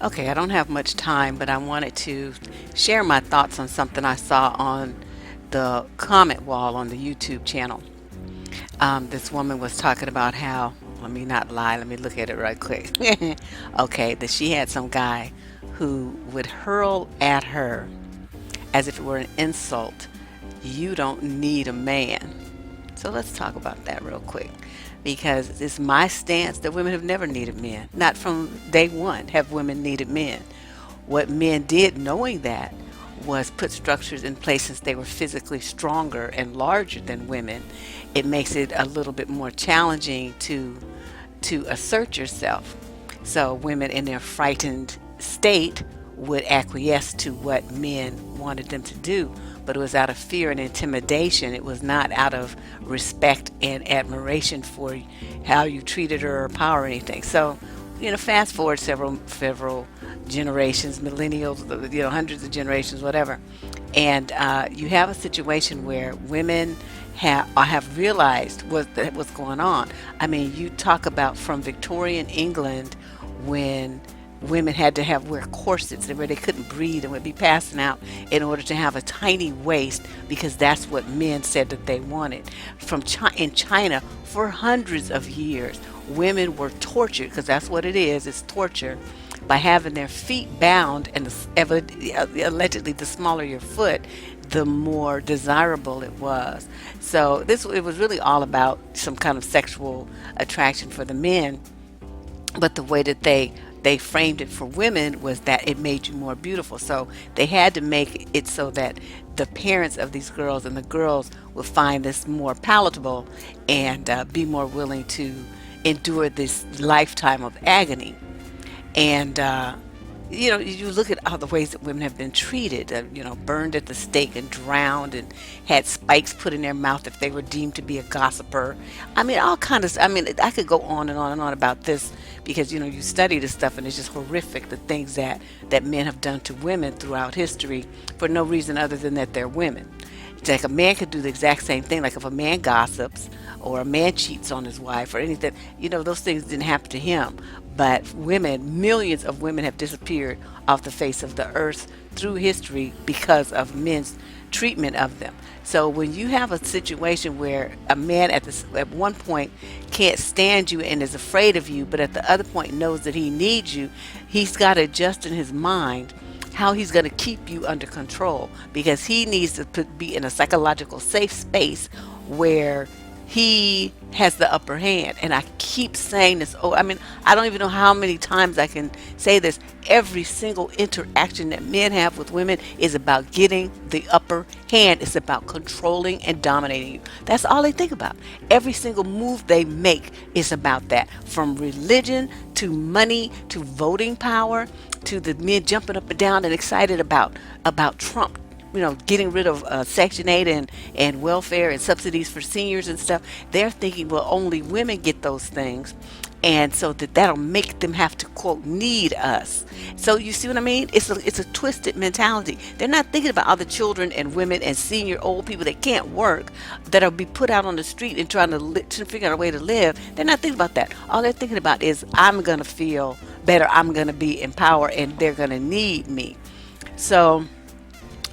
Okay, I don't have much time, but I wanted to share my thoughts on something I saw on the comment wall on the YouTube channel. This woman was talking about how, let me not lie, let me look at it right quick. Okay, that she had some guy who would hurl at her as if it were an insult. You don't need a man. So let's talk about that real quick because it's my stance that women have never needed men. Not from day one have women needed men. What men did, knowing that, was put structures in place since they were physically stronger and larger than women. It makes it a little bit more challenging to assert yourself. So women in their frightened state would acquiesce to what men wanted them to do, but it was out of fear and intimidation. It was not out of respect and admiration for how you treated her or power or anything. So, fast forward several generations, millennials, hundreds of generations, whatever, and you have a situation where women have realized what's going on. I mean, you talk about from Victorian England when women had to wear corsets where they couldn't breathe and would be passing out in order to have a tiny waist because that's what men said that they wanted. In China, for hundreds of years, women were tortured because that's what it is. It's torture by having their feet bound, and allegedly the smaller your foot, the more desirable it was. So it was really all about some kind of sexual attraction for the men, but the way that they framed it for women was that it made you more beautiful. So they had to make it so that the parents of these girls and the girls would find this more palatable and be more willing to endure this lifetime of agony. And you look at all the ways that women have been treated, burned at the stake and drowned and had spikes put in their mouth if they were deemed to be a gossiper. I mean, all kind of, I mean, I could go on and on and on about this because, you study this stuff and it's just horrific, the things that men have done to women throughout history for no reason other than that they're women. It's like a man could do the exact same thing. Like if a man gossips or a man cheats on his wife or anything, those things didn't happen to him. But women, millions of women have disappeared off the face of the earth through history because of men's treatment of them. So when you have a situation where a man at one point can't stand you and is afraid of you, but at the other point knows that he needs you, he's got to adjust in his mind how he's going to keep you under control because he needs to be in a psychological safe space where he has the upper hand. And I keep saying this. Oh, I mean, I don't even know how many times I can say this. Every single interaction that men have with women is about getting the upper hand. It's about controlling and dominating you. That's all they think about. Every single move they make is about that. From religion to money to voting power to the men jumping up and down and excited about Trump, getting rid of Section 8 and welfare and subsidies for seniors and stuff. They're thinking, well, only women get those things. And so that'll make them have to, quote, need us. So you see what I mean? It's a twisted mentality. They're not thinking about all the children and women and senior old people that can't work, that'll be put out on the street and trying to figure out a way to live. They're not thinking about that. All they're thinking about is, I'm going to feel better. I'm going to be in power and they're going to need me. So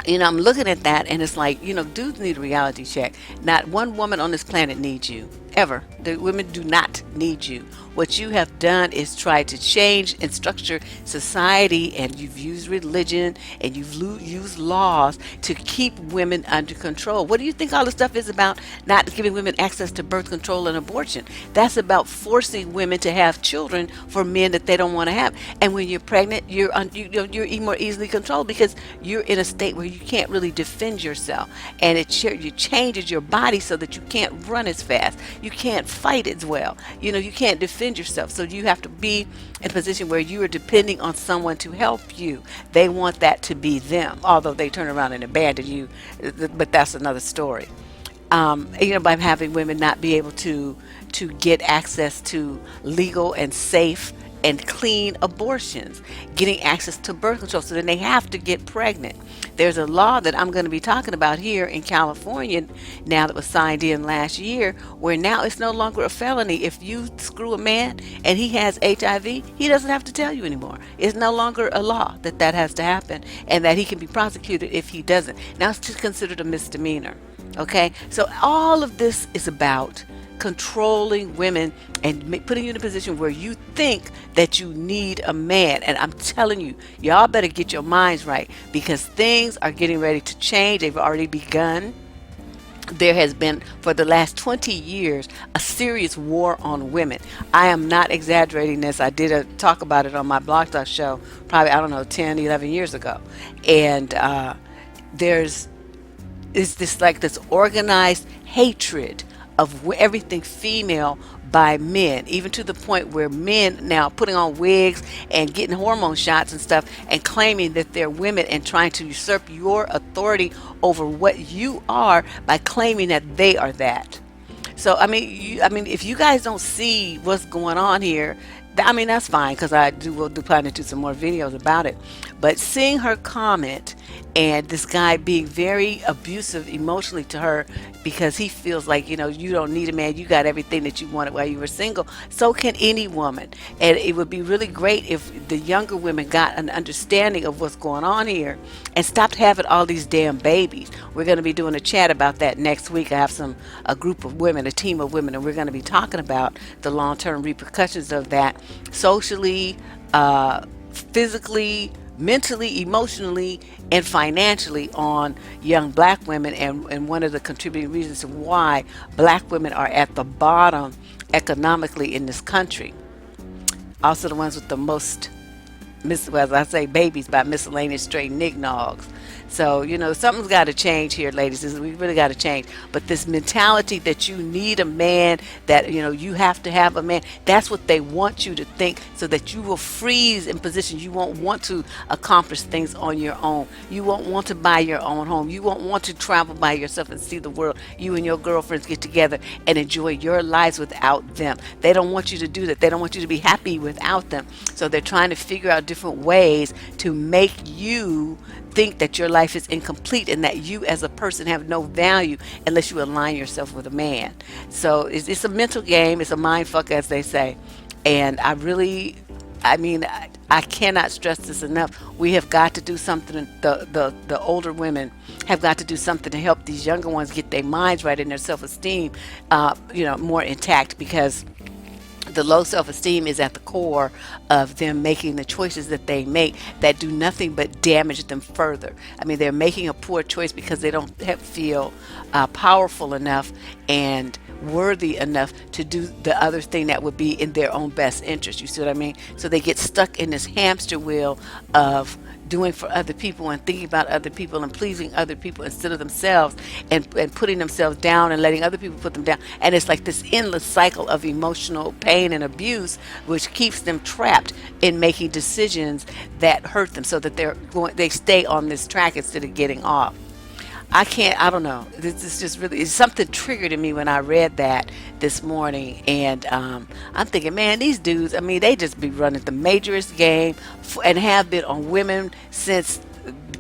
I'm looking at that and it's like, dudes need a reality check. Not one woman on this planet needs you. Ever. The women do not need you. What you have done is try to change and structure society, and you've used religion and you've used laws to keep women under control. What do you think all this stuff is about? Not giving women access to birth control and abortion. That's about forcing women to have children for men that they don't want to have. And when you're pregnant, you're more easily controlled because you're in a state where you can't really defend yourself, and it changes your body so that you can't run as fast. You can't fight as well. You can't defend yourself. So you have to be in a position where you are depending on someone to help you. They want that to be them, although they turn around and abandon you. But that's another story. By having women not be able to get access to legal and safe and clean abortions, getting access to birth control, so then they have to get pregnant. There's a law that I'm going to be talking about here in California now that was signed in last year, where now it's no longer a felony if you screw a man and he has HIV. He doesn't have to tell you anymore. It's no longer a law that that has to happen, and that he can be prosecuted if he doesn't. Now it's just considered a misdemeanor. Okay, so all of this is about controlling women and putting you in a position where you think that you need a man. And I'm telling you, y'all better get your minds right, because things are getting ready to change. They've already begun. There has been, for the last 20 years, a serious war on women. I am not exaggerating this. I did a talk about it on my blog talk show probably, I don't know, 10, 11 years ago. And there's is this like this organized hatred of everything female by men, even to the point where men now putting on wigs and getting hormone shots and stuff and claiming that they're women and trying to usurp your authority over what you are by claiming that they are that. So I mean, if you guys don't see what's going on here, I mean, that's fine, because will do plan to do some more videos about it. But seeing her comment and this guy being very abusive emotionally to her because he feels like, you don't need a man, you got everything that you wanted while you were single. So can any woman. And it would be really great if the younger women got an understanding of what's going on here and stopped having all these damn babies. We're going to be doing a chat about that next week. I have a group of women, a team of women, and we're going to be talking about the long-term repercussions of that socially, physically, mentally, emotionally, and financially on young black women, and one of the contributing reasons why black women are at the bottom economically in this country. Also the ones with the most, well, as I say, babies by miscellaneous stray nignogs. So, something's got to change here, ladies. We really got to change. But this mentality that you need a man, that, you have to have a man, that's what they want you to think, so that you will freeze in position. You won't want to accomplish things on your own. You won't want to buy your own home. You won't want to travel by yourself and see the world. You and your girlfriends get together and enjoy your lives without them. They don't want you to do that. They don't want you to be happy without them. So they're trying to figure out different ways to make you think that your life is incomplete and that you as a person have no value unless you align yourself with a man. So it's a mental game. It's a mind fuck, as they say. And I cannot stress this enough. We have got to do something. The older women have got to do something to help these younger ones get their minds right and their self-esteem, more intact, because the low self-esteem is at the core of them making the choices that they make that do nothing but damage them further. I mean, they're making a poor choice because they don't feel powerful enough and worthy enough to do the other thing that would be in their own best interest. You see what I mean? So they get stuck in this hamster wheel of doing for other people and thinking about other people and pleasing other people instead of themselves, and putting themselves down and letting other people put them down. And it's like this endless cycle of emotional pain and abuse, which keeps them trapped in making decisions that hurt them, so that they stay on this track instead of getting off. I don't know. This is just really, something triggered in me when I read that this morning. And I'm thinking, man, these dudes, they just be running the majorest game and have been on women since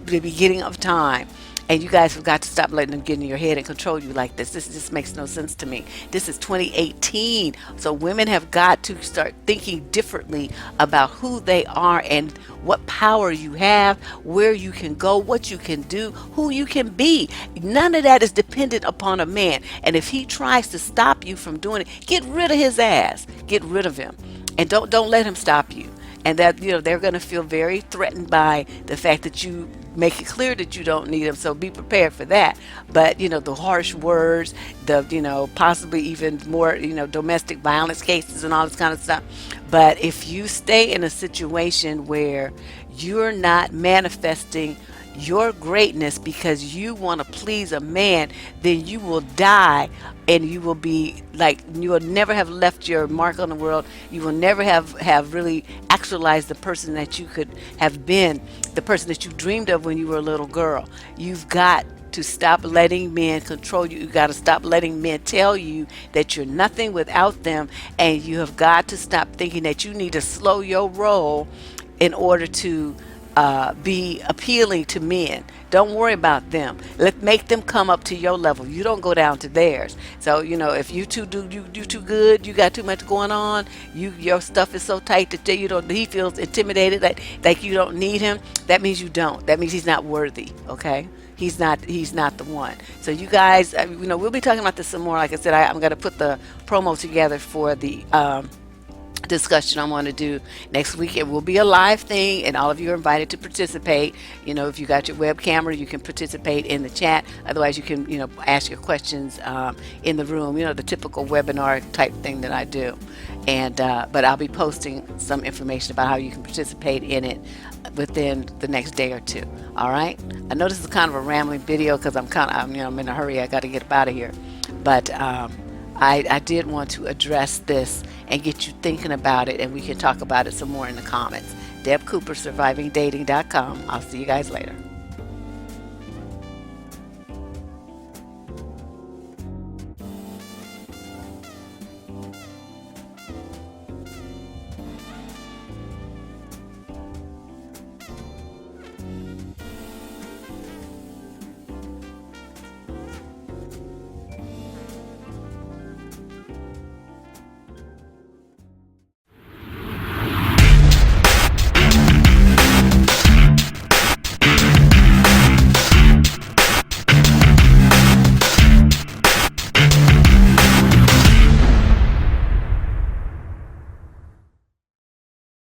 the beginning of time. And you guys have got to stop letting them get in your head and control you like this. This just makes no sense to me. This is 2018. So women have got to start thinking differently about who they are and what power you have, where you can go, what you can do, who you can be. None of that is dependent upon a man. And if he tries to stop you from doing it, get rid of his ass. Get rid of him. And don't let him stop you. And that, they're going to feel very threatened by the fact that you make it clear that you don't need them. So be prepared for that. But, the harsh words, the, possibly even more, domestic violence cases and all this kind of stuff. But if you stay in a situation where you're not manifesting your greatness because you want to please a man, then you will die, and you will be like, you will never have left your mark on the world. You will never have really actualized the person that you could have been, the person that you dreamed of when you were a little girl. You've got to stop letting men control you. You got to stop letting men tell you that you're nothing without them, and you have got to stop thinking that you need to slow your roll in order to be appealing to men. Don't worry about them. Let make them come up to your level. You don't go down to theirs. So if you two you too good, you got too much going on. Your stuff is so tight that you don't. He feels intimidated that like you don't need him. That means you don't. That means he's not worthy. Okay. He's not. He's not the one. So you guys, we'll be talking about this some more. Like I said, I'm going to put the promo together for the discussion I want to do next week. It will be a live thing, and all of you are invited to participate. If you got your web camera, you can participate in the chat. Otherwise, you can ask your questions in the room. The typical webinar type thing that I do. And but I'll be posting some information about how you can participate in it within the next day or two. All right. I know this is kind of a rambling video because I'm in a hurry. I got to get up out of here. But I did want to address this and get you thinking about it, and we can talk about it some more in the comments. Deb Cooper, survivingdating.com. I'll see you guys later.